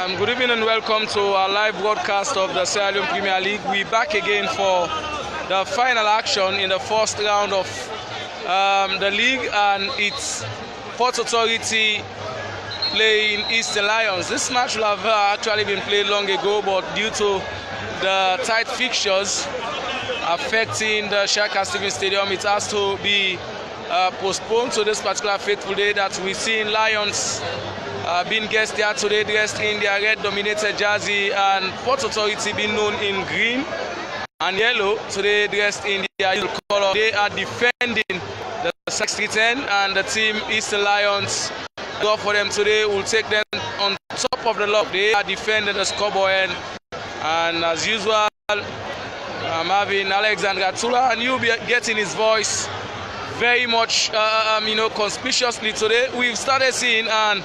Good evening and welcome to our live broadcast of the Sierra Leone Premier League. We're back again for the final action in the first round of the league, and it's Port Authority playing Eastern Lions. This match will have actually been played long ago, but due to the tight fixtures affecting the Shaka Stephen Stadium, it has to be postponed to this particular fateful day that we've seen Lions being guests here today, dressed in their red dominated jersey, and Port Authority being known in green and yellow, today dressed in their usual color. They are defending the 6-10, and the team Eastern Lions go for them today. Will take them on top of the log. They are defending the scoreboard, and as usual, I'm having Alexander Tula, and you'll be getting his voice very much conspicuously today. We've started seeing, and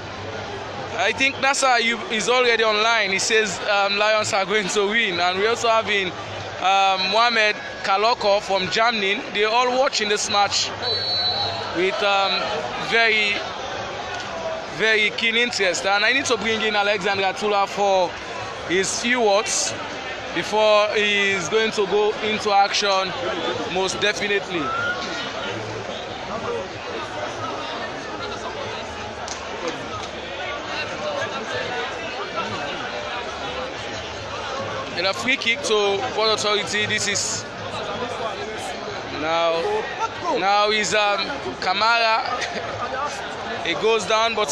I think Nasser is already online. He says Lions are going to win, and we also have Mohamed Kaloko from Germany. They're all watching this match with very, very keen interest. And I need to bring in Alexander Tula for his few words before he is going to go into action, most definitely. And a free kick to Port Authority. This is now is Kamara. It goes down, but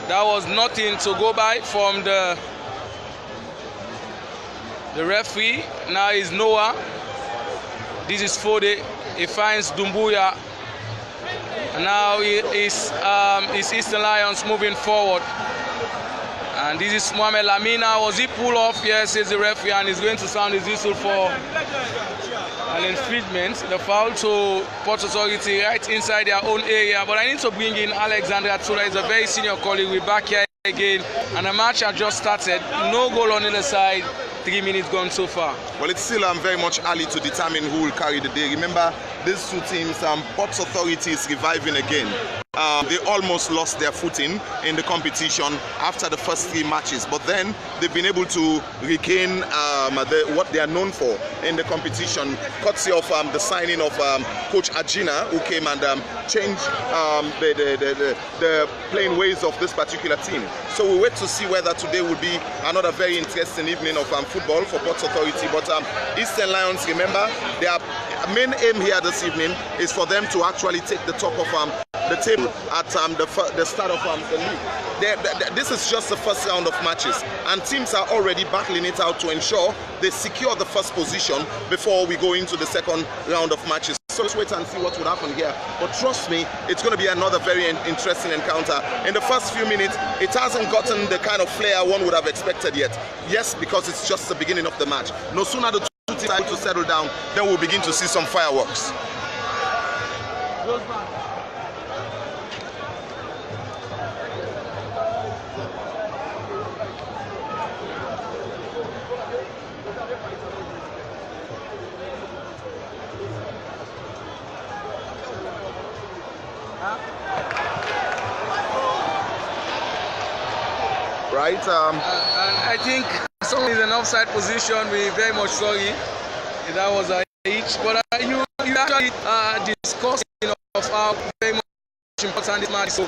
that was nothing to go by from the referee. Now is Noah. This is Fode. He finds Dumbuya. And now it's Eastern Lions moving forward. And this is Mohamed Lamina. Was he pulled off? Yes, says the referee, and he's going to sound his whistle for an infringement. The foul to Port Authority right inside their own area. But I need to bring in Alexander Tula. He's a very senior colleague. We're back here again, and the match has just started. No goal on either side. 3 minutes gone so far. Well, it's still very much early to determine who will carry the day. Remember, these two teams, Port Authority is reviving again. They almost lost their footing in the competition after the first 3 matches, but then they've been able to regain what they are known for in the competition, courtesy of the signing of Coach Ajina, who came and changed the playing ways of this particular team. So we wait to see whether today will be another very interesting evening of football for Port Authority. But Eastern Lions, remember, their main aim here this evening is for them to actually take the top of the table at the start of the league. This is just the first round of matches, and teams are already battling it out to ensure they secure the first position before we go into the second round of matches. So let's wait and see what will happen here. But trust me, it's going to be another very interesting encounter. In the first few minutes, it hasn't gotten the kind of flair one would have expected yet. Yes, because it's just the beginning of the match. No sooner the two teams are to settle down, then we'll begin to see some fireworks. Right, and I think someone is in an offside position. We're very much sorry if that was a hitch. But you actually discussing of how very much important this match is. So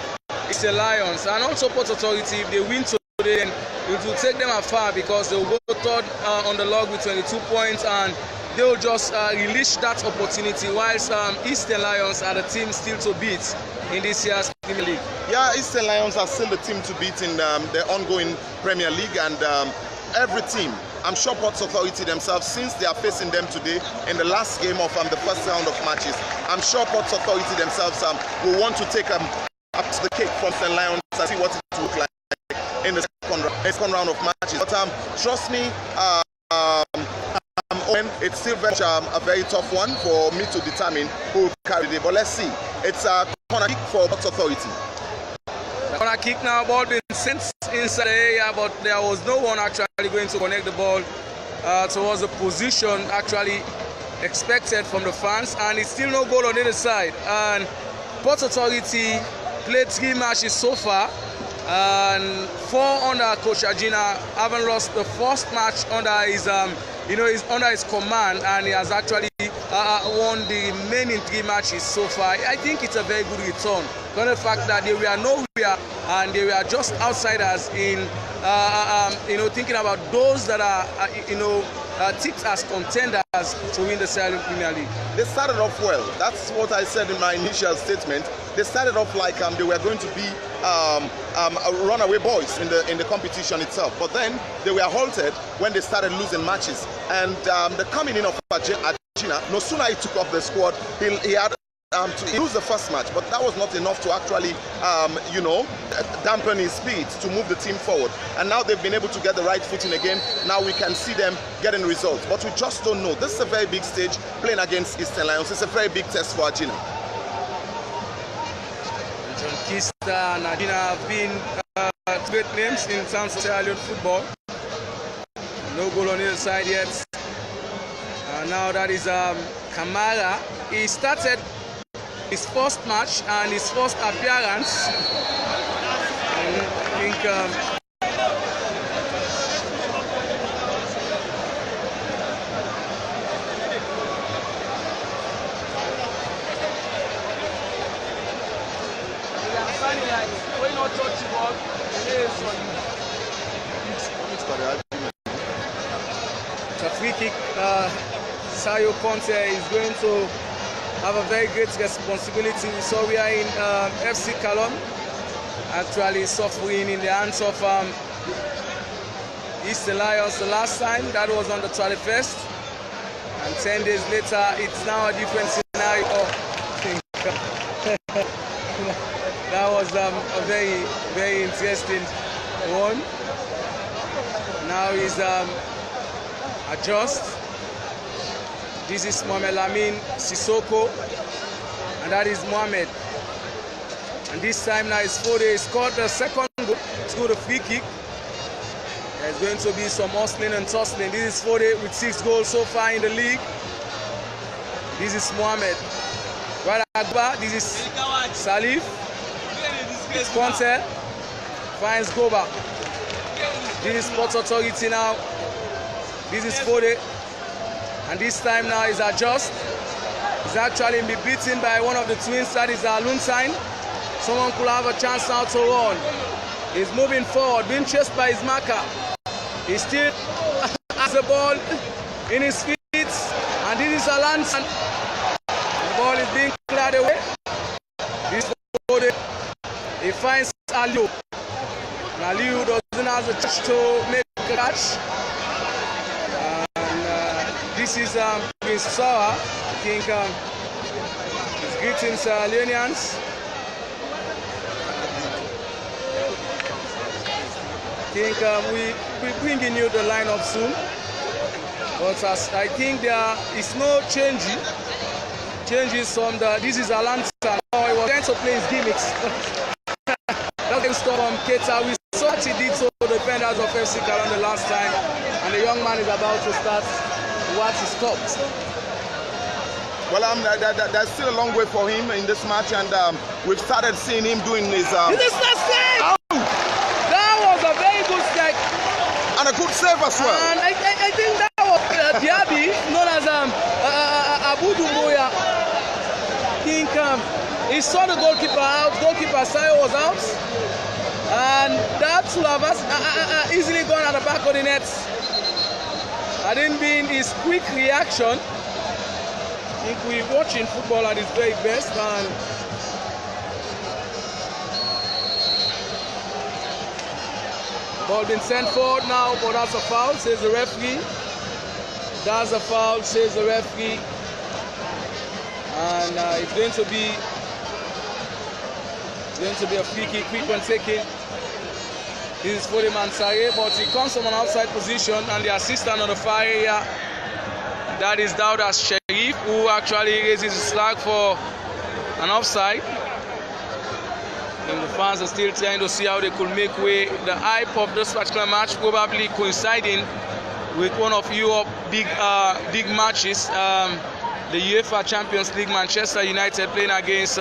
it's the Lions, and also Port Authority. If they win today, then it will take them afar, because they will go third on the log with 22 points, and they will just release that opportunity, whilst Eastern Lions are the team still to beat in this year's Premier League. Yeah, Eastern Lions are still the team to beat in the ongoing Premier League, and every team, I'm sure Port Authority themselves, since they are facing them today in the last game of the first round of matches, I'm sure Port Authority themselves will want to take up to the cake from Eastern Lions and see what it looks like in the second round of matches. But trust me, it's still a very tough one for me to determine who will carry it. But let's see. It's a corner kick for Port Authority. The corner kick now, ball being sent inside the area, but there was no one actually going to connect the ball towards the position actually expected from the fans, and it's still no goal on either side. And Port Authority played 3 matches so far. and 4 under Coach Ajina. Haven't lost the first match under his under his command, and he has actually won the remaining 3 matches so far. I think it's a very good return, given the fact that they were nowhere and they were just outsiders in thinking about those that are tipped as contenders to win the Sierra Leone Premier League. They started off well. That's what I said in my initial statement. They started off like they were going to be runaway boys in the competition itself, but then they were halted when they started losing matches. And the coming in of Ajina, no sooner he took off the squad, he had to lose the first match, but that was not enough to actually, dampen his speed to move the team forward. And now they've been able to get the right footing again. Now we can see them getting results, but we just don't know. This is a very big stage playing against Eastern Lions. It's a very big test for Ajina. John Kista and Ajina have been great names in terms of Sierra Leone football. No goal on either side yet. Now that is Kamara. He started his first match and his first appearance. I think it's a free kick. Sayo Conte is going to have a very great responsibility. So we are in FC Calon, actually suffering in the hands of Eastern Lions the last time. That was on the 21st, and 10 days later it's now a different scenario. That was a very, very interesting one. Now he's adjust. This is Mohamed Lamin Sissoko, and that is Mohamed. And this time now it's Fode. He scored the second goal through the free kick. There's going to be some hustling and tussling. This is Fode with 6 goals so far in the league. This is Mohamed. Right at Agba, this is Salif. Conte finds Goba. This is Port Authority now. This is Fode. And this time now is adjust. He's actually been beaten by one of the twins, that is Lunsign. Someone could have a chance now to run. He's moving forward, being chased by his marker. He still has the ball in his feet. And this is Alansan. The ball is being cleared away. This Fode. He finds Aliu. And Aliu doesn't have the touch to make a catch. This is Prince Sawa. I think his greetings, Leonians. I think we're bringing you the lineup soon. But I think there is no changes from the. This is Alansa. Oh, he was trying to play his gimmicks. That's from Keta. We saw what he did to the defenders of FC Calon the last time, and the young man is about to start what he stopped. Well, there's still a long way for him in this match, and we've started seeing him doing his. This is the save! Oh! That was a very good strike. And a good save as well. And I think that was Diaby, known as Abu Dumbuya. I think he saw the goalkeeper out, goalkeeper Sayo was out, and that should have easily gone at the back of the net. Had it been his quick reaction. I think we're watching football at its very best, and ball been sent forward now, but that's a foul, says the referee. That's a foul, says the referee. And it's going to be a free kick, quick one taken. This is Fode Mansare, but he comes from an outside position, and the assistant on the far area, that is Dauda Sherif, who actually raises his flag for an offside. And the fans are still trying to see how they could make way. The hype of this particular match probably coinciding with one of Europe's big matches, the UEFA Champions League, Manchester United playing against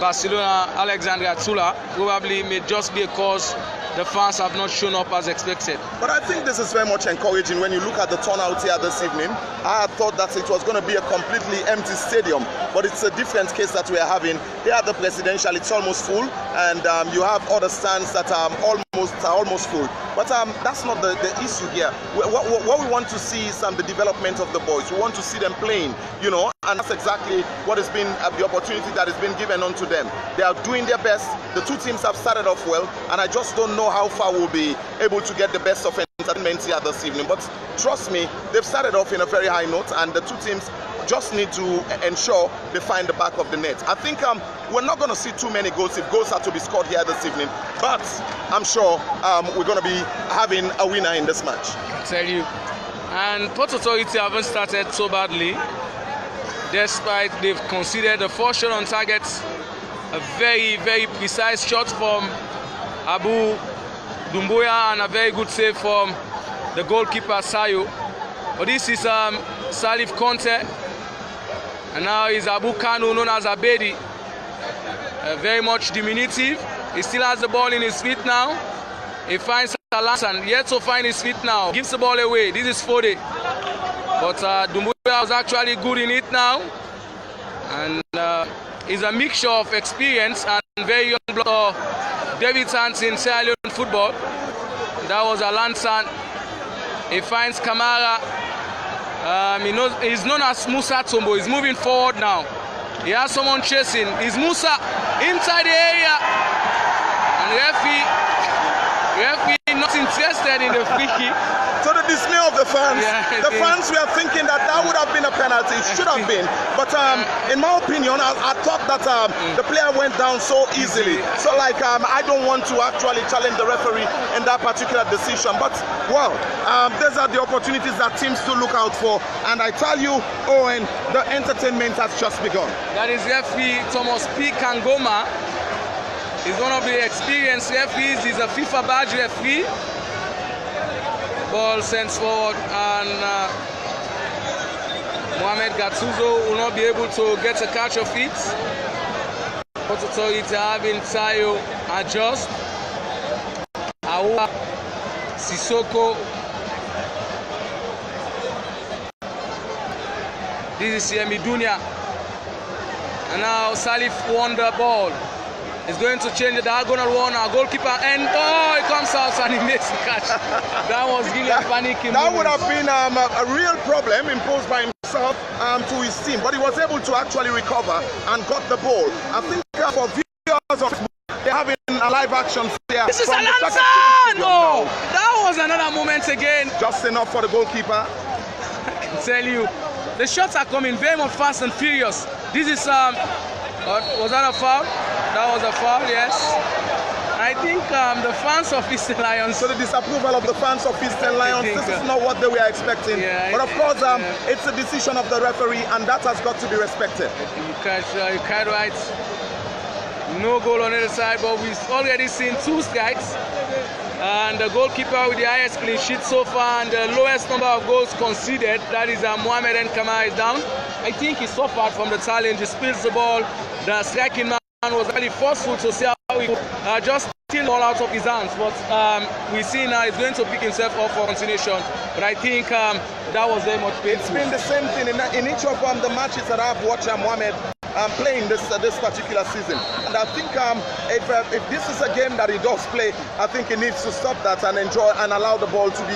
Barcelona, Alexandria Tula, probably may just be a cause the fans have not shown up as expected. But I think this is very much encouraging when you look at the turnout here this evening. I had thought that it was going to be a completely empty stadium, but it's a different case that we are having. Here at the Presidential, it's almost full, and you have other stands that are almost full. But that's not the issue here. What we want to see is the development of the boys. We want to see them playing, you know, and that's exactly what has been the opportunity that has been given onto them. They are doing their best. The two teams have started off well, and I just don't know how far we'll be able to get the best of entertainment here this evening. But trust me, they've started off in a very high note, and the two teams just need to ensure they find the back of the net. I think we're not going to see too many goals if goals are to be scored here this evening, but I'm sure we're going to be having a winner in this match. I tell you. And Port Authority haven't started so badly, despite they've conceded a 4 shot on target, a very, very precise shot from Abu Dumbuya and a very good save from the goalkeeper Sayo. But this is Salif Conte, and now is Abu Kanu, known as Abedi, very much diminutive. He still has the ball in his feet now. He finds Alasan, yet to find his feet now, gives the ball away. This is Fode, but Dumbuya was actually good in it now, and is a mixture of experience and very young blood debutants in Sierra Leone football. That was Alansan. He finds Kamara. He's known as Musa Tombo. He's moving forward now. He has someone chasing. It's Musa inside the area, and the referee not interested in the free kick. To the dismay of the fans, yeah, the fans were thinking that would have been a penalty. It should have been. But in my opinion, I thought that the player went down so easily. So like, I don't want to actually challenge the referee in that particular decision. But, well, these are the opportunities that teams to look out for. And I tell you, Owen, the entertainment has just begun. That is referee Thomas P. Kangoma. He's one of the experienced referees. He's a FIFA badge referee. Ball sent forward, and Mohamed Gattuso will not be able to get a catch of it. Port Authority having Tayo adjust. Aoua, Sissoko. This is Yemi Dunia. And now Salif won the ball. He's going to change the diagonal one, our goalkeeper, and oh, he comes out and he makes the catch. That was really a panicking That moment. would have been a real problem imposed by himself to his team, but he was able to actually recover and got the ball. I think for viewers of they're having a live action there. This is an answer! No! That was another moment again. Just enough for the goalkeeper. I can tell you, the shots are coming very much fast and furious. This is was that a foul? That was a foul, yes. I think the fans of Eastern Lions. So the disapproval of the fans of Eastern Lions, this is not what they were expecting. Yeah, but of course, it's a decision of the referee, and that has got to be respected. You can't right. No goal on the other side, but we've already seen 2 strikes. And the goalkeeper with the highest clean sheet so far and the lowest number of goals conceded, that is Mohamed and Kamara, is down. I think he suffered from the challenge. He spills the ball. The striking man was really forceful to see how he could just steal the ball out of his hands. But we see now he's going to pick himself up for continuation. But I think that was very much painful. It's been the same thing in each of the matches that I've watched Mohamed playing this particular season, and I think if this is a game that he does play, I think he needs to stop that and enjoy and allow the ball to be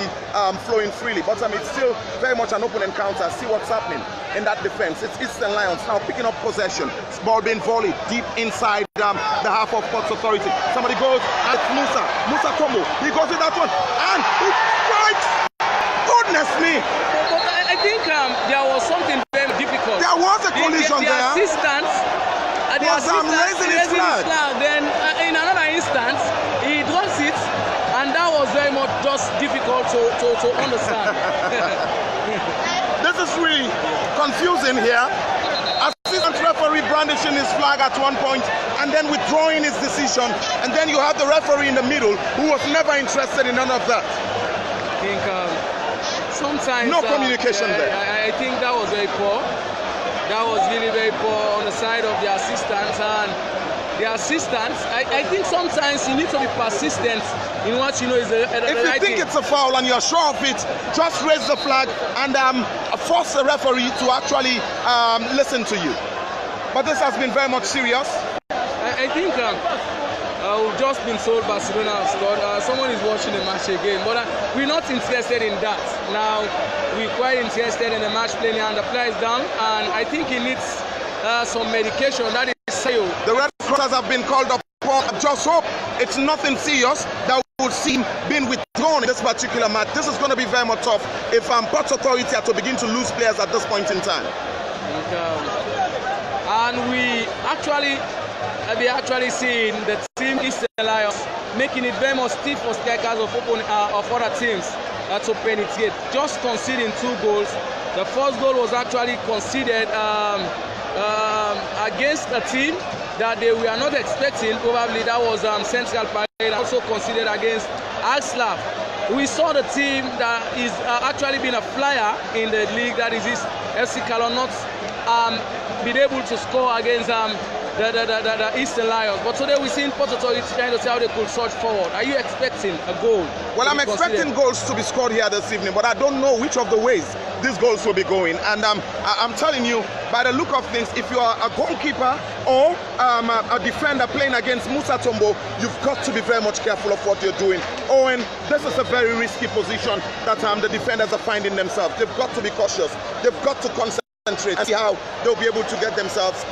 flowing freely. But it's still very much an open encounter. See what's happening in that defense. It's Eastern Lions now picking up possession. It's ball being volleyed deep inside the half of Port Authority. Somebody goes, and it's Musa Tombo. He goes with that one, and he strikes. Goodness me! But I think there was something very difficult. There was a collision the there. Assistant raising his flag. Then in another instance, he drops it, and that was very much just difficult to understand. This is really confusing here. Assistant referee brandishing his flag at one point and then withdrawing his decision, and then you have the referee in the middle who was never interested in none of that. I think sometimes no communication there. I think that was very poor. That was really very poor on the side of the assistants, and the assistants. I think sometimes you need to be persistent in what you know is the right thing. If you think it's a foul and you're sure of it, just raise the flag and force the referee to actually listen to you. But this has been very much serious. I think we've just been told Barcelona have scored. Someone is watching the match again, but we're not interested in that. Now, we're quite interested in the match playing, and the player is down, and I think he needs some medication. That is Sayo. The red crossers have been called upon. I just hope it's nothing serious that would seem being withdrawn in this particular match. This is going to be very much tough if Port Authority are to begin to lose players at this point in time. And we actually seeing the team Eastern Lions making it very much stiff for strikers of other teams to penetrate. Just conceding 2 goals. The first goal was actually conceded against a team that they were not expecting. Probably that was Central Parade, also conceded against Aslav. We saw the team that is actually been a flyer in the league, that is FC Cologne, not been able to score against the Eastern Lions. But today we've seen Port Authority trying to see how they could surge forward. Are you expecting a goal? Well, I'm expecting goals to be scored here this evening, but I don't know which of the ways these goals will be going. And I'm telling you, by the look of things, if you are a goalkeeper or a defender playing against Musa Tombo, you've got to be very much careful of what you're doing. Owen, this is a very risky position that the defenders are finding themselves. They've got to be cautious. They've got to concentrate and see how they'll be able to get themselves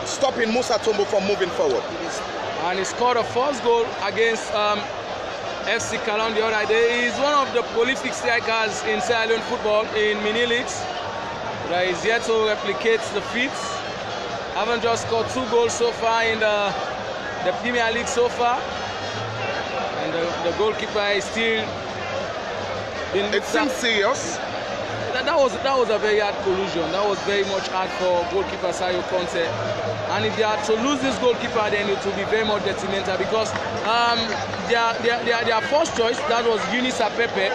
stopping Musa Tombo from moving forward. And he scored a first goal against FC Cologne the other day. He's one of the prolific strikers in Sierra Leone football in mini leagues. But he's yet to replicate the feat. Haven't just scored 2 goals so far in the Premier League so far. And the goalkeeper is still in. It seems serious. That was a very hard collusion. That was very much hard for goalkeeper Sayo Conte. And if they are to lose this goalkeeper, then it will be very much detrimental, because their first choice, that was Eunice Pepe.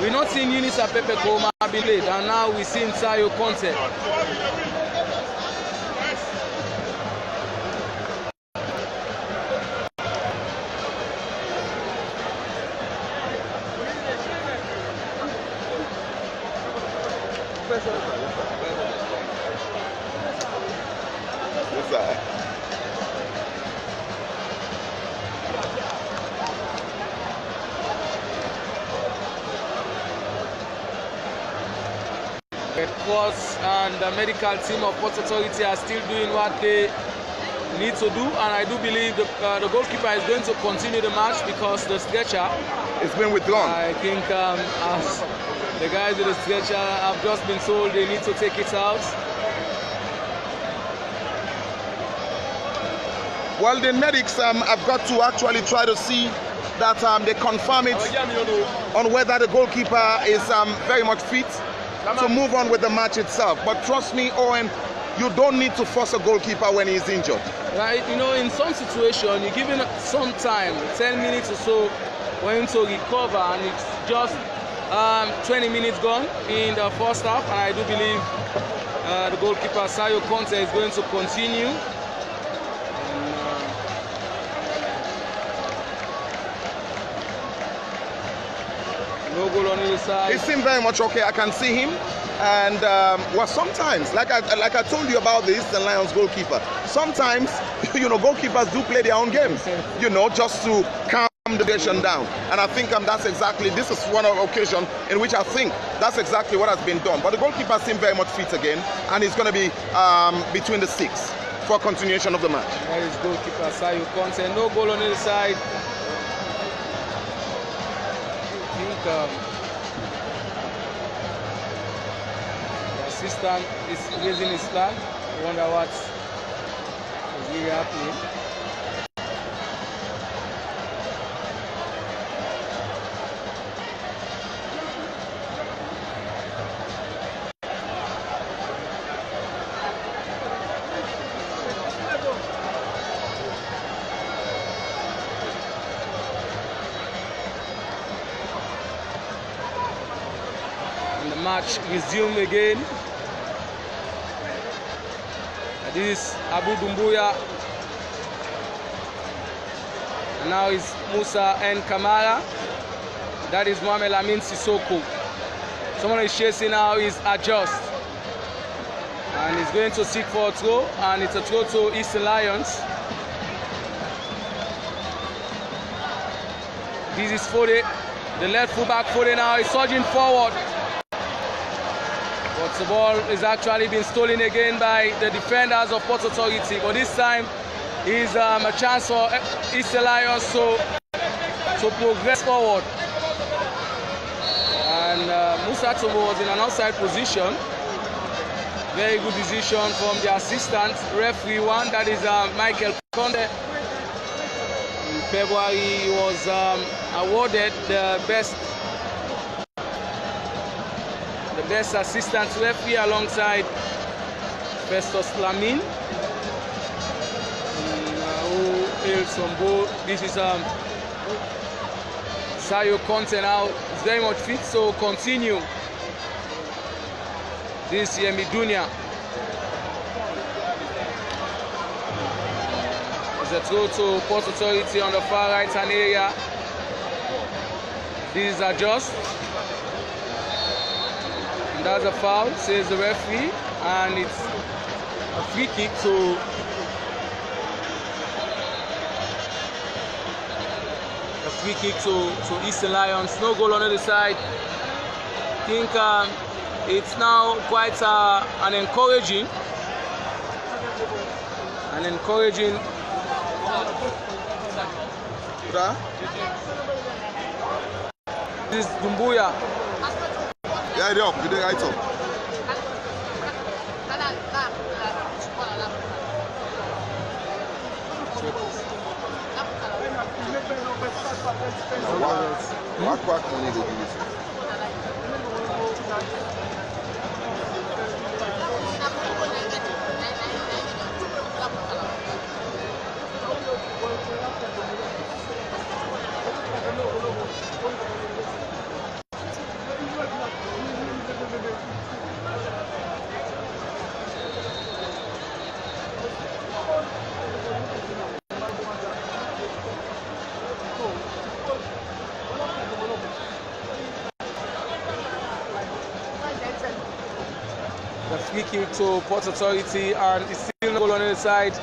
We're not seeing Eunice Pepe come and be late, and now we're seeing Sayo Conte. Red Cross and the medical team of Port Authority are still doing what they need to do, and I do believe the goalkeeper is going to continue the match because the stretcher it's been withdrawn. I think as the guys with the stretcher have just been told they need to take it out. Well, the medics have got to actually try to see that they confirm it on whether the goalkeeper is very much fit to move on with the match itself. But trust me, Owen, you don't need to force a goalkeeper when he's injured. Right, you know, in some situation, you're giving some time, 10 minutes or so, for him to recover, and it's just 20 minutes gone in the first half, and I do believe the goalkeeper Sayo Conte is going to continue. No goal on either side. He seemed very much okay. I can see him. And well, sometimes, like I told you about the Eastern Lions goalkeeper, sometimes, you know, goalkeepers do play their own games, you know, just to calm the situation down. And I think this is one of the occasions in which I think that's exactly what has been done. But the goalkeeper seemed very much fit again, and he's going to be between the six for continuation of the match. That is goalkeeper Sayo Conte. No goal on either side. I think the assistant is raising his flag. I wonder what is really happening. Match resumed again. This is Abu Dumbuya Now it's Musa and Kamara. That is Mohamed Lamin Sissoko. Someone is chasing now is Adjust. And he's going to seek for a throw, and it's a throw to Eastern Lions. This is Fode. The left fullback Fode now is surging forward. But the ball is actually being stolen again by the defenders of Port Authority. But this time is a chance for Eastern Lions to progress forward. And Musa Tobo was in an outside position. Very good decision from the assistant referee one, that is Michael Conde. In February, he was awarded the best assistant referee alongside Festus Lamin, who hails from both. This is Sayo Conte now is very much fit, so continue. This is Yemi Dunia. It's a throw to Port Authority on the far right hand area. These are just. And that's a foul, says the referee, and it's a free kick to Eastern Lions. No goal on the other side. I think it's now quite an encouraging. This is Dumbuya. Yeah, it up. You did right up. Quack money go give it. The free kick to Port Authority, and it's still no goal on the other side.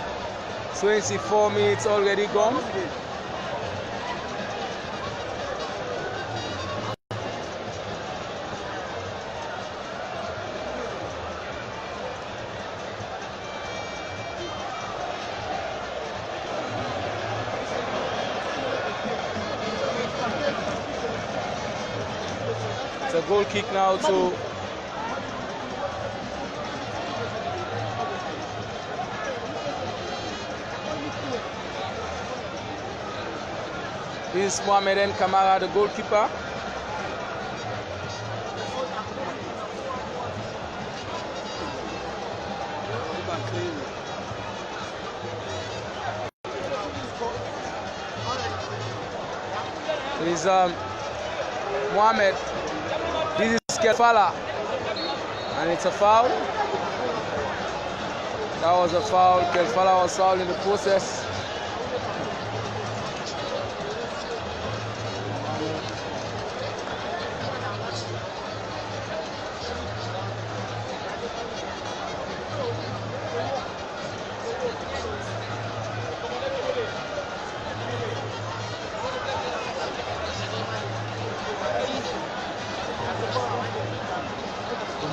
24 minutes already gone. It's a goal kick now to this is Mohamed and Kamara, the goalkeeper. This is Mohamed. This is Kelfala, and it's a foul. That was a foul. Kelfala was fouled in the process.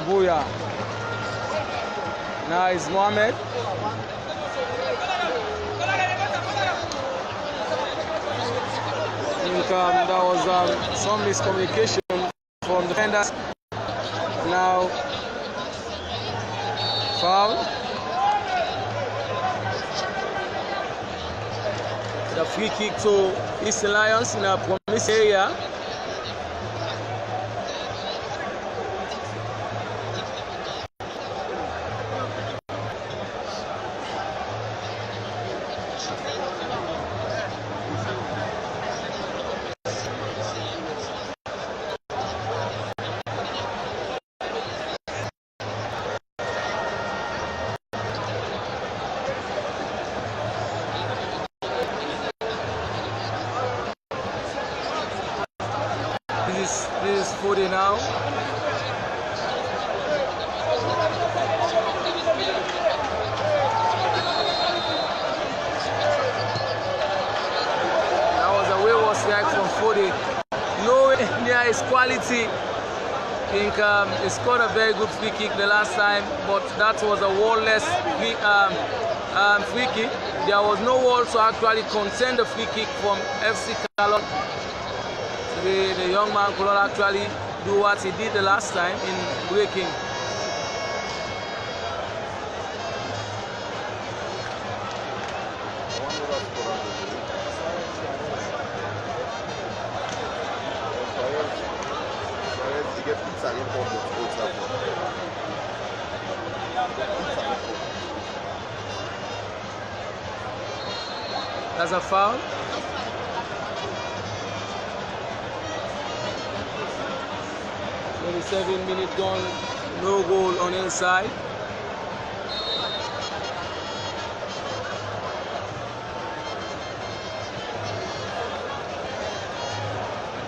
Booyah. Now it's Mohamed. I think there was some miscommunication from the defenders. Now foul. The free kick to Eastern Lions in a promised area. This Fode now. That was a wayward strike from Fode. Nowhere near his quality. I think he scored a very good free kick the last time, but that was a wall-less free kick. There was no wall to actually contend the free kick from FC Calon. Today, the young man could not actually do what he did the last time in breaking. That's a foul. Maybe 7 minutes gone, no goal on inside.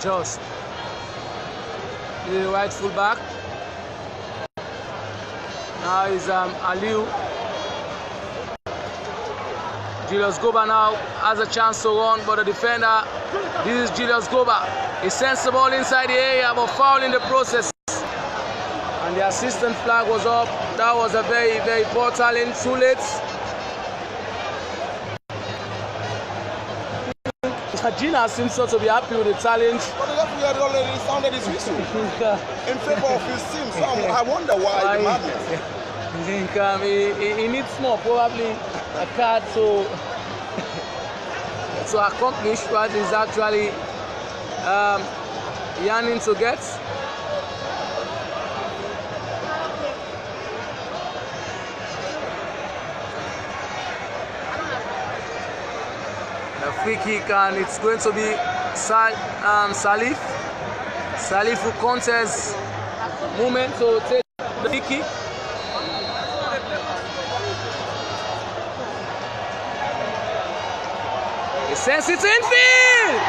Just the right full back. Now is Aliu. Julius Goba now has a chance to run, but the defender, this is Julius Goba. He sends the ball inside the area, but foul in the process. And the assistant flag was up. That was a very, very poor challenge. Too late. Gina seems not to be happy with the challenge. But the referee had already sounded his whistle in favor of his team. So I wonder why the madness. I think he needs more, probably a card to accomplish what he's actually yearning to get. The free kick, and it's going to be Salif. Salif who contest movement to take the free kick. He sends it infield.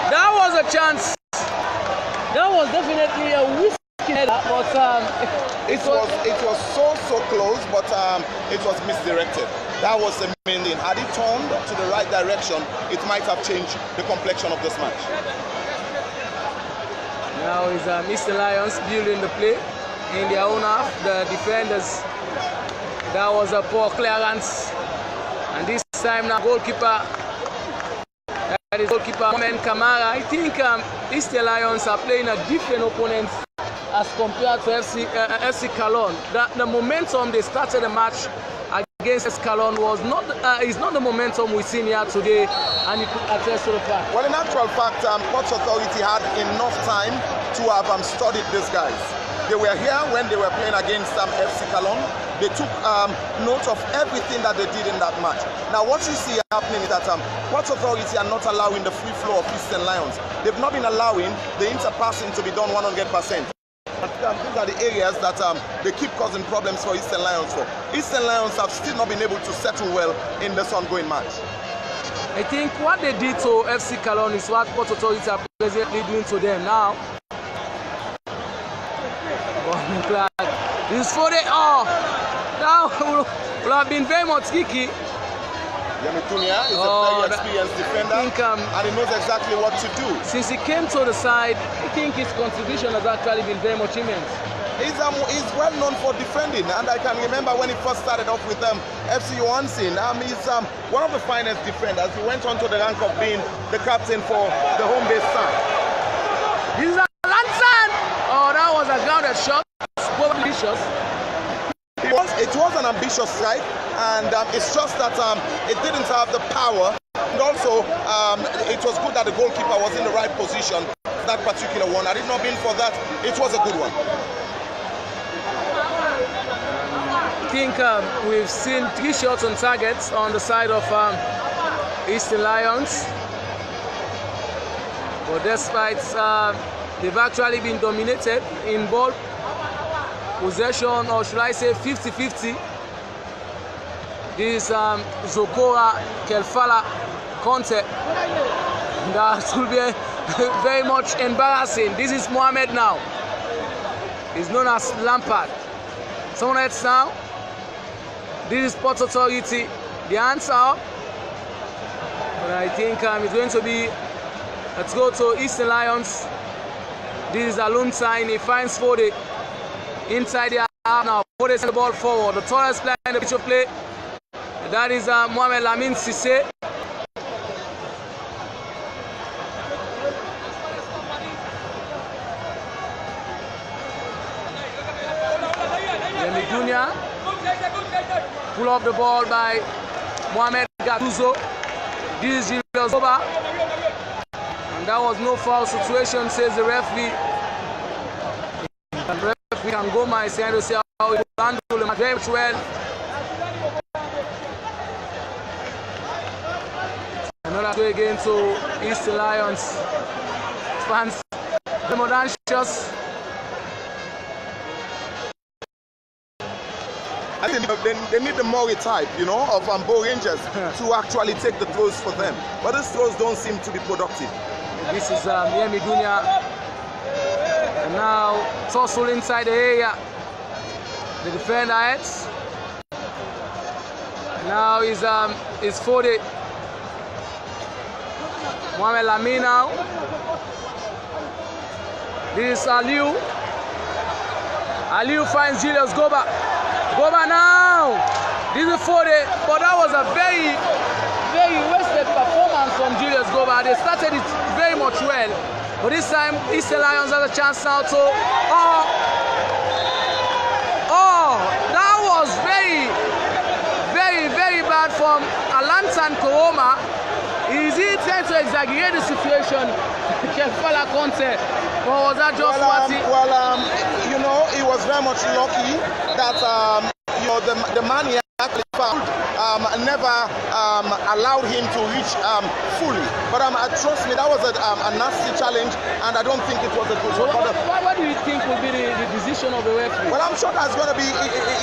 That was a chance. That was definitely a whiskey header, but it was so close, but it was misdirected. That was the main thing. Had it turned to the right direction, it might have changed the complexion of this match. Now is Mr. Lions building the play in their own half. The defenders, that was a poor clearance, and this time now goalkeeper. That is goalkeeper Mohamed Kamara. I think Eastern Lions are playing a different opponent as compared to FC Calon. The momentum they started the match against FC Calon was not is not the momentum we've seen here today, and it could attest to the fact. Well, in actual fact, Sports Authority had enough time to have studied these guys. They were here when they were playing against FC Calon. They took note of everything that they did in that match. Now, what you see happening is that Sports Authority are not allowing the free flow of Eastern Lions. They've not been allowing the interpassing to be done 100%. These are the areas that they keep causing problems for Eastern Lions for. Eastern Lions have still not been able to settle well in this ongoing match. I think what they did to FC Calon is what Sports Authority are presently doing to them now. This for the now will have been very much kicky. Yamitunia is a very experienced defender, and he knows exactly what to do. Since he came to the side, I think his contribution has actually been very much immense. He's well known for defending, and I can remember when he first started off with FC Johansen. He's one of the finest defenders. He went on to the rank of being the captain for the home base side. This is a Lansan! Oh, that was a grounded shot. Ambitious. It was an ambitious strike, and it's just that it didn't have the power, and also it was good that the goalkeeper was in the right position. That particular one, had it not been for that, it was a good one. I think we've seen 3 shots on targets on the side of Eastern Lions, but despite they've actually been dominated in ball possession, or should I say 50-50. This Zokora Kelfala Conte. That very much embarrassing. This is Mohamed now. He's known as Lampard. Someone else now. This is Port Authority. The answer up. But I think it's going to be, let's go to Eastern Lions. This is Alumtine. He finds Fode inside the half now. Fode sends the ball forward. The tallest player in the pitch of play. That is Mohamed Lamine Cissé. Junior. Pull off the ball by Mohamed Gattuso. This is Julius Goba. And that was no foul situation, says the referee. The referee Angoma is trying to see how he will handle him very well. Another way again to East Lions. Fans, the more anxious. I think they need the Murray type, you know, of Bo Rangers to actually take the throws for them. But these throws don't seem to be productive. This is Miami Dunya. And now tussle inside the area. The defender heads. Now is Fode. Mohamed Lamine now. This is Aliou. Aliou finds Julius Goba. Goba now! This is Fode, but that was a very, very wasted performance from Julius Goba. They started it very much well, but this time Eastern Lions has a chance now to... that was very, very, very bad from Alantan Koroma. Is he trying to exaggerate the situation? Kefala Conte. Or was that just you know, he was very much lucky that you know, the man he actually found never allowed him to reach fully. But trust me, that was a nasty challenge, and I don't think it was a good one. What do you think will be the decision of the referee? Well, I'm sure that's going to be,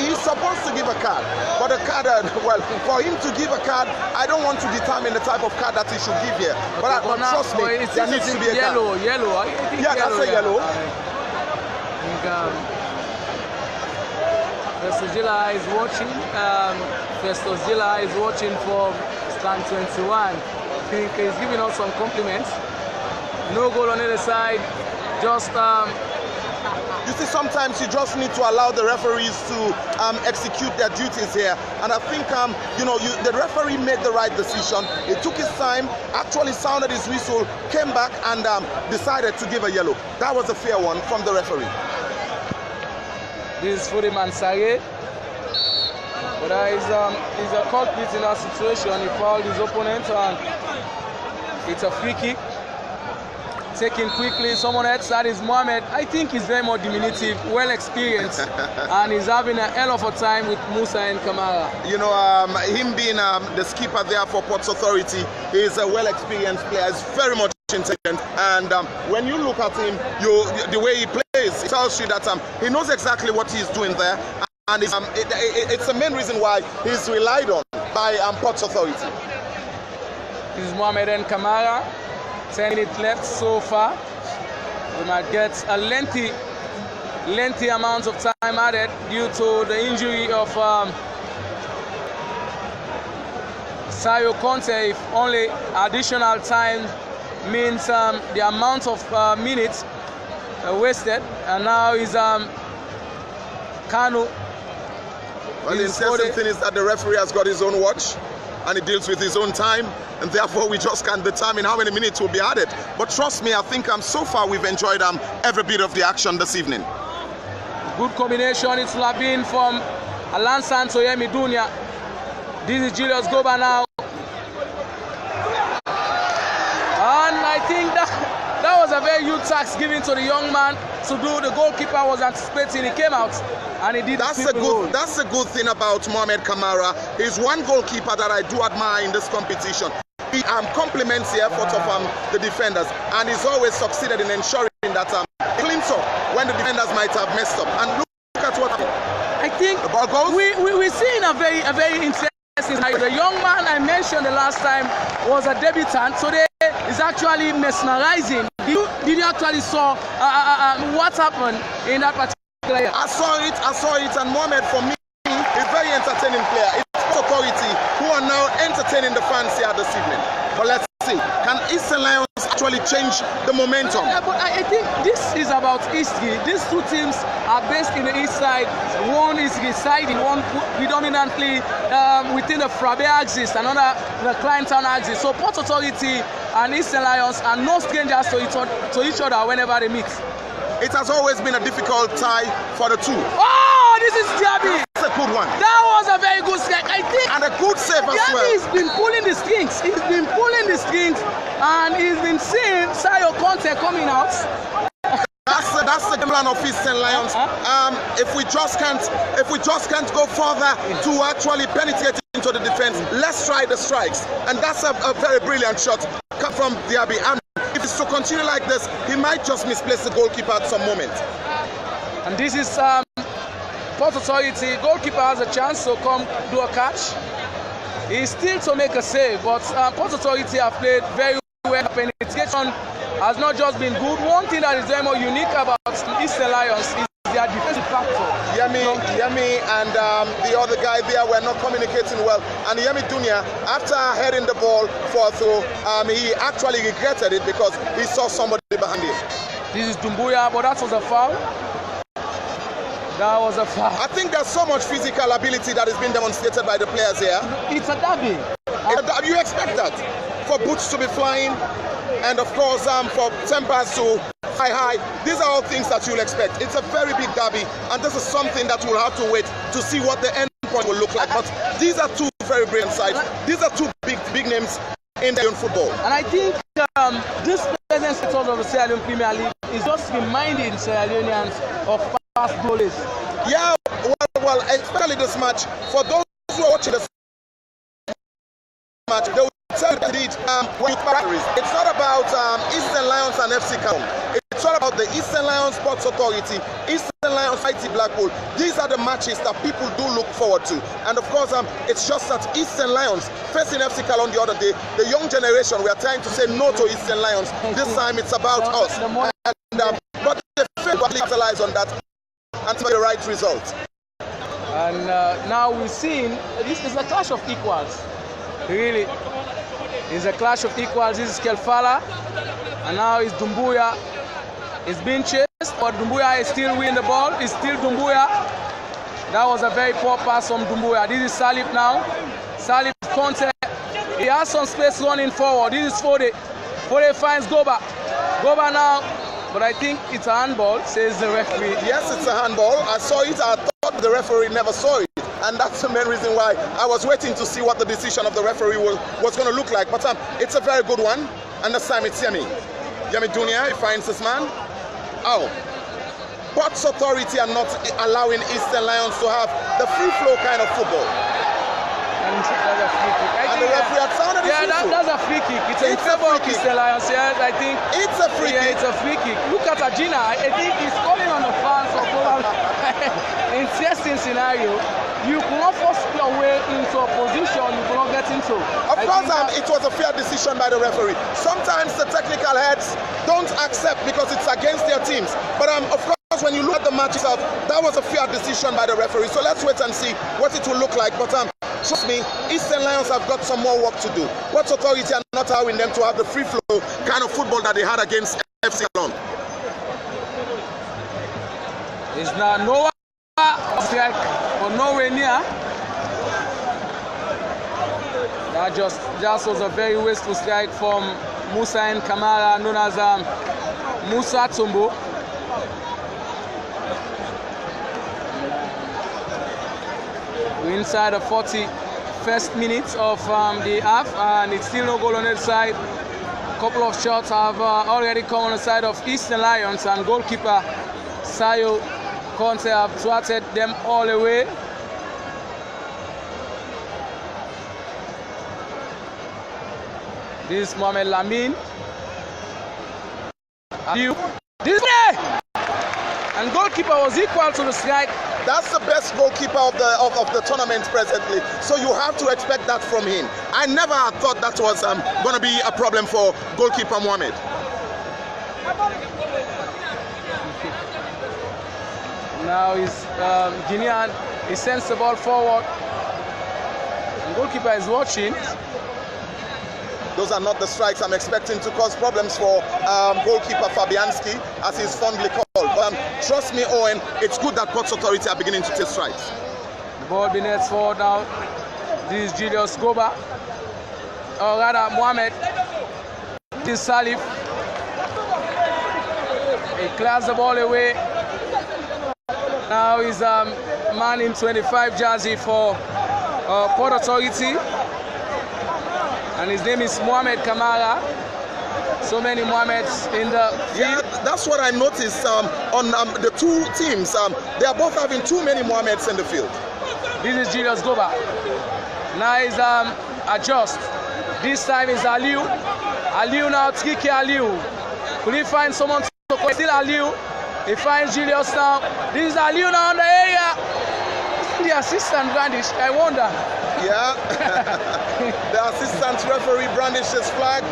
he's supposed to give a card. But the card, well, for him to give a card, I don't want to determine the type of card that he should give here. But trust me, there needs to be a card. Yellow. Yeah, that's a yellow. Festus Gila is watching. Festus Gila is watching for stand 21. I think he's giving us some compliments. No goal on either side. Just you see, sometimes you just need to allow the referees to execute their duties here. And I think you know, the referee made the right decision. He took his time, actually sounded his whistle, came back and decided to give a yellow. That was a fair one from the referee. This is Fode Mansare. But he's a culprit in that situation. He fouled his opponent and it's a free kick. Taken quickly, someone else, that is Mohamed. I think he's very more diminutive, well experienced, and he's having a hell of a time with Musa and Kamara. You know, him being the skipper there for Ports Authority, he's a well experienced player, he's very much intelligent, and when you look at him, the way he plays, it tells you that he knows exactly what he's doing there, and it's the main reason why he's relied on by Ports Authority. This is Mohamed and Kamara. 10 minutes left so far. We might get a lengthy amount of time added due to the injury of Sayo Conte. If only additional time means the amount of minutes wasted, and now is Kanu. Well, the interesting thing is that the referee has got his own watch and he deals with his own time, and therefore we just can't determine how many minutes will be added. But trust me, I think so far we've enjoyed every bit of the action this evening. Good combination, it's been from Alan Santo Yemi Dunya. This is Julius Goba now. And I think that was a very huge task given to the young man to do. The goalkeeper was anticipating, he came out and he did. That's a good thing about Mohamed Kamara. He's one goalkeeper that I do admire in this competition. He complements the effort of the defenders, and he's always succeeded in ensuring that he cleans up when the defenders might have messed up. And look at what happened. I think the ball goes. We're seeing a very interesting. The young man I mentioned the last time was a debutant. Today is is actually mesmerizing. Did you actually saw what happened in that particular year? I saw it, and Mohamed, for me, is a very entertaining player. It's authority who are now entertaining the fans here this evening. But let's see, can Eastern Lions actually change the momentum? Yeah, but I think this is about history. These two teams are based in the east side. One is residing, one predominantly within the Frabe axis, another the Clinton axis. So Port Authority and Eastern Lions are no strangers to each other whenever they meet. It has always been a difficult tie for the two. Oh, this is Diaby. That's a good one. That was a very good strike, I think. And a good save as well. Diaby's been pulling the strings. He's been pulling the strings, and he's been seeing Sayo Conte coming out. That's the game plan of Eastern Lions. If we just can't go further to actually penetrate into the defense, let's try the strikes. And that's a very brilliant shot from Diaby. And if it's to continue like this, he might just misplace the goalkeeper at some moment. And this is Port Authority. Goalkeeper has a chance to come do a catch. He's still to make a save, but Port Authority have played very well. Penetration has not just been good. One thing that is very more unique about Eastern Lions is their defensive factor. Yemi and the other guy there were not communicating well. And Yemi Dunia, after heading the ball for a throw, he actually regretted it because he saw somebody behind him. This is Dumbuya, but that was a foul. That was a foul. I think there's so much physical ability that is being demonstrated by the players here. It's a derby. You expect that for boots to be flying, and of course for tempers to high. These are all things that you'll expect. It's a very big derby, and this is something that we'll have to wait to see what the end point will look like. But these are two very brilliant sides. These are two big names in Indian football. And I think this present status of the Sierra Leone Premier League is just reminding Sierra Leoneans of past goals. Yeah, well, especially this match. For those who are watching this match, they will tell you that it's not about Eastern Lions and FC Cameroon. It's all about the Eastern Lions Sports Authority, Eastern Lions IT Blackpool. These are the matches that people do look forward to. And of course, it's just that Eastern Lions facing FC Cameroon the other day, the young generation, we are trying to say no to Eastern Lions. This time it's about us. But they fail to capitalize on that and to the right result. And now we're seeing this is a clash of equals. Really, it's a clash of equals. This is Kelfala, and now it's Dumbuya. It's being chased, but Dumbuya is still winning the ball. It's still Dumbuya. That was a very poor pass from Dumbuya. This is Salif now. Salif Conte. He has some space running forward. This is Fode. Fode finds Goba. Goba now, but I think it's a handball, says the referee. Yes, it's a handball. I saw it. I thought the referee never saw it. And that's the main reason why I was waiting to see what the decision of the referee was going to look like. But it's a very good one. And this time it's Yemi. Yemi Dunia, he finds this man. Oh. Port Authority are not allowing Eastern Lions to have the free flow kind of football. And that's a free kick. And the referee had sounded it. Yeah, that's a free kick. It's in favor of Eastern Lions. Yeah, I think it's a free kick. It's a free kick. Look at Ajina. I think he's calling on the fans for interesting scenario. You cannot force your way into a position you cannot get into. Of course, it was a fair decision by the referee. Sometimes the technical heads don't accept because it's against their teams. But of course, when you look at the match itself, that was a fair decision by the referee. So let's wait and see what it will look like. But trust me, Eastern Lions have got some more work to do. Port Authority are not allowing them to have the free flow kind of football that they had against FC Cameroon. It's not nowhere strike or nowhere near. That just was a very wasteful strike from Musa and Kamara, known as Musa Tumbo. We're inside the 41st minute of the half, and it's still no goal on that side. A couple of shots have already come on the side of Eastern Lions, and goalkeeper Sayo Conte have thwarted them all away. This is Mohamed Lamin. This way! And And goalkeeper was equal to the strike. That's the best goalkeeper of the tournament presently. So you have to expect that from him. I never thought that was going to be a problem for goalkeeper Mohamed. Now he's Guinean. He sends the ball forward. The goalkeeper is watching. Those are not the strikes I'm expecting to cause problems for goalkeeper Fabianski, as he's fondly called. Trust me, Owen, it's good that Ports Authority are beginning to take strikes. The ball being headed forward now. This is Julius Goba. Or rather, Mohamed. This is Salif. He clears the ball away. Now he's man in 25 jersey for Port Authority. And his name is Mohamed Kamara. So many Mohameds in the field. Yeah, that's what I noticed on the two teams. They are both having too many Mohameds in the field. This is Julius Goba. Now he's adjust. This time is Aliu. Aliu now, Trike Aliu. Could he find someone to go? Still Aliu. He finds Julius now. This is Aliu now on the area. The assistant brandish, I wonder. Yeah, the assistant referee brandishes flag.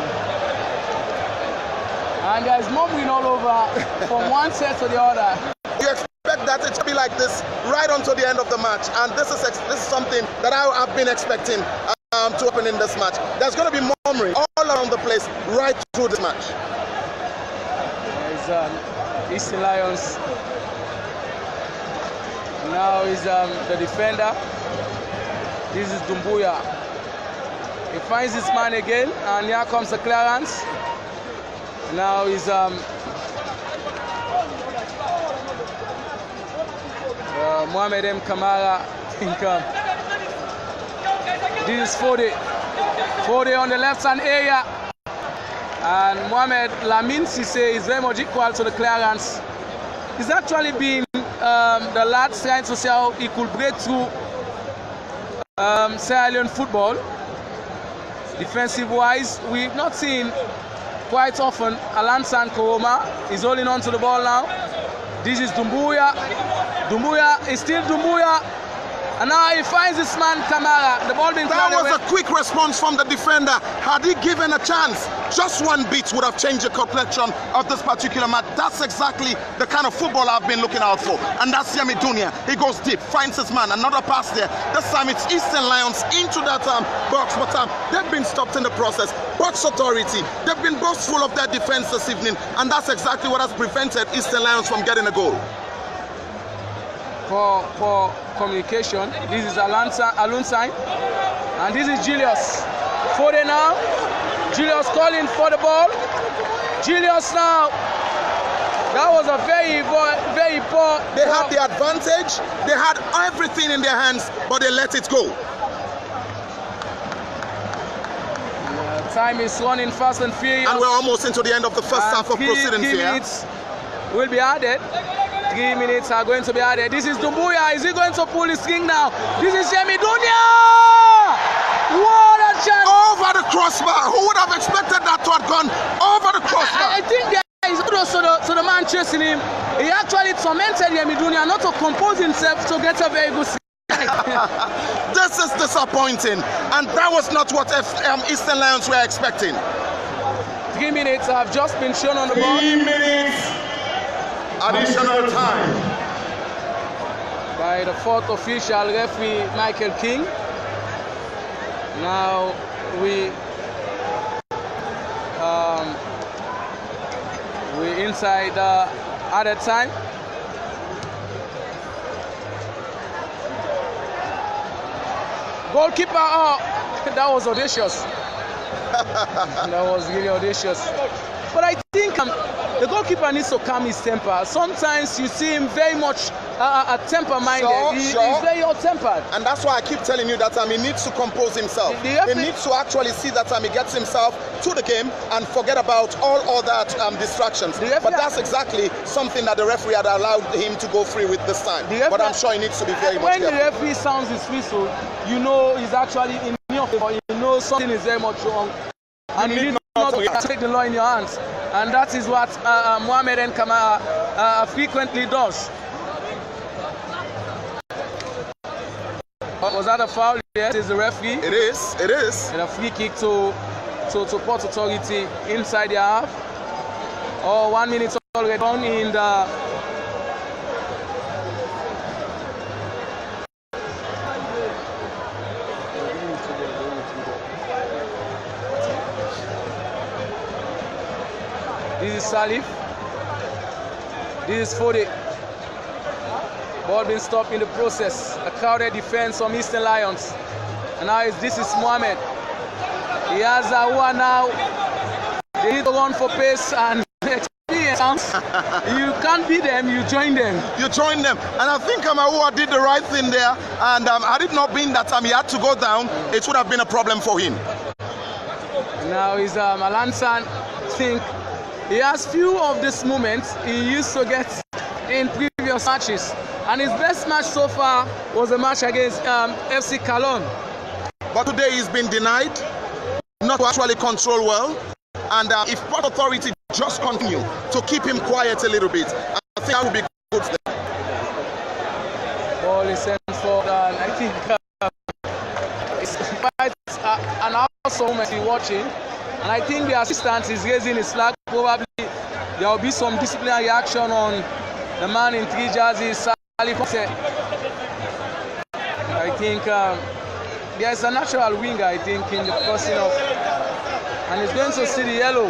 And there's mumbling all over from one set to the other. You expect that it to be like this right until the end of the match, and this is something that I have been expecting to happen in this match. There's going to be murmuring all around the place right through this match. There's Eastern Lions. Now is the defender. This is Dumbuya. He finds his man again, and here comes the clearance. Now is Mohamed M. Kamara. This is Fode. Fode on the left-hand area. And Mohamed Lamine Cisse is very much equal to the clearance. He's actually been the lads trying to see how he could break through Sierra Leone football. Defensive-wise, we've not seen quite often Alansan Koroma is holding on to the ball now. This is Dumbuya. Dumbuya is still Dumbuya. And now he finds his man Kamara. The ball being That was a quick response from the defender. Had he given a chance, just one beat would have changed the complexion of this particular match. That's exactly the kind of football I've been looking out for. And that's Yemi Dunia. He goes deep, finds his man. Another pass there. This time it's Eastern Lions into that box, but they've been stopped in the process. Ports Authority, they've been boastful of their defense this evening, and that's exactly what has prevented Eastern Lions from getting a goal. For communication, this is Alunsine, and this is Julius. Fode now. Julius calling for the ball. Julius now. That was a very poor. They had the advantage. They had everything in their hands, but they let it go. Time is running fast and furious. And we're almost into the end of the first half of proceedings here. Minutes will be added. 3 minutes are going to be added. This is Dumbuya. Is he going to pull his string now? This is Yemi Dunia! What a chance! Over the crossbar. Who would have expected that to have gone over the crossbar? I think there is also the man chasing him. He actually tormented Yemi Dunia not to compose himself to get a very good strike. This is disappointing, and that was not what Eastern Lions were expecting. 3 minutes have just been shown on the board. 3 minutes. Additional time by the fourth official, referee Michael King. Now we inside added time. Goalkeeper, oh, that was audacious. That was really audacious. But I think the goalkeeper needs to calm his temper. Sometimes you see him very much temper-minded. He's very hot-tempered. And that's why I keep telling you that he needs to compose himself. He needs to actually see that he gets himself to the game and forget about all other distractions. But that's exactly something that the referee had allowed him to go free with this time. But I'm sure he needs to be very much careful. When the referee sounds his whistle, you know he's actually in your favor. You know something is very much wrong. And you need not to take the law in your hands. And that is what Mohamed N. Kamara frequently does. Was that a foul? Yes, is the referee. It is. It is. And a free kick to Port Authority inside the half. 1 minute already on in the This is Salif. This is Fode. Ball being stopped in the process. A crowded defense from Eastern Lions. And now this is Mohamed. He has Aoua now. They need to run for pace and experience. You can't beat them, you join them. You join them. And I think Aoua did the right thing there. And had it not been that he had to go down, it would have been a problem for him. Now is Alansan. Think he has few of these moments he used to get in previous matches. And his best match so far was a match against FC Cologne. But today he's been denied, not to actually control well. And if Port Authority just continue to keep him quiet a little bit, I think that would be good for them. Ball is sent forward, and I think it's quite an awesome moment to be watching. And I think the assistant is raising his flag. Probably there will be some disciplinary action on the man in 3 jerseys. I think there's a natural winger, I think, in the person of, and he's going to see the yellow.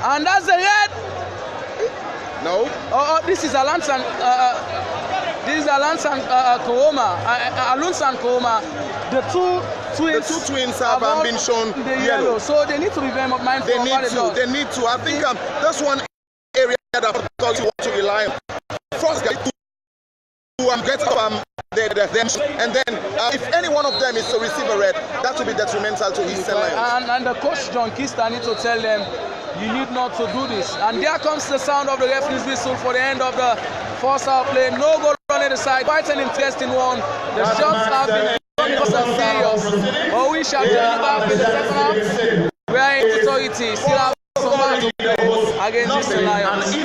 And that's the red. No. This is Alansan. This is Alansan Koroma. Alunsan Koroma. The two twins have been shown the yellow. So they need to be very mindful of what they do. They need to. I think that's one area that I thought you want to rely on. First, guys, to get them, and then if any one of them is to receive a red, that will be detrimental to Eastern Lions. And the coach John Kista needs to tell them, you need not to do this. And there comes the sound of the referee's whistle for the end of the first half play. No goal on the side. Quite an interesting one. The shots have been serious. But we shall turn back in the second half. We are in Authority. Still have some match to play against Eastern Lions.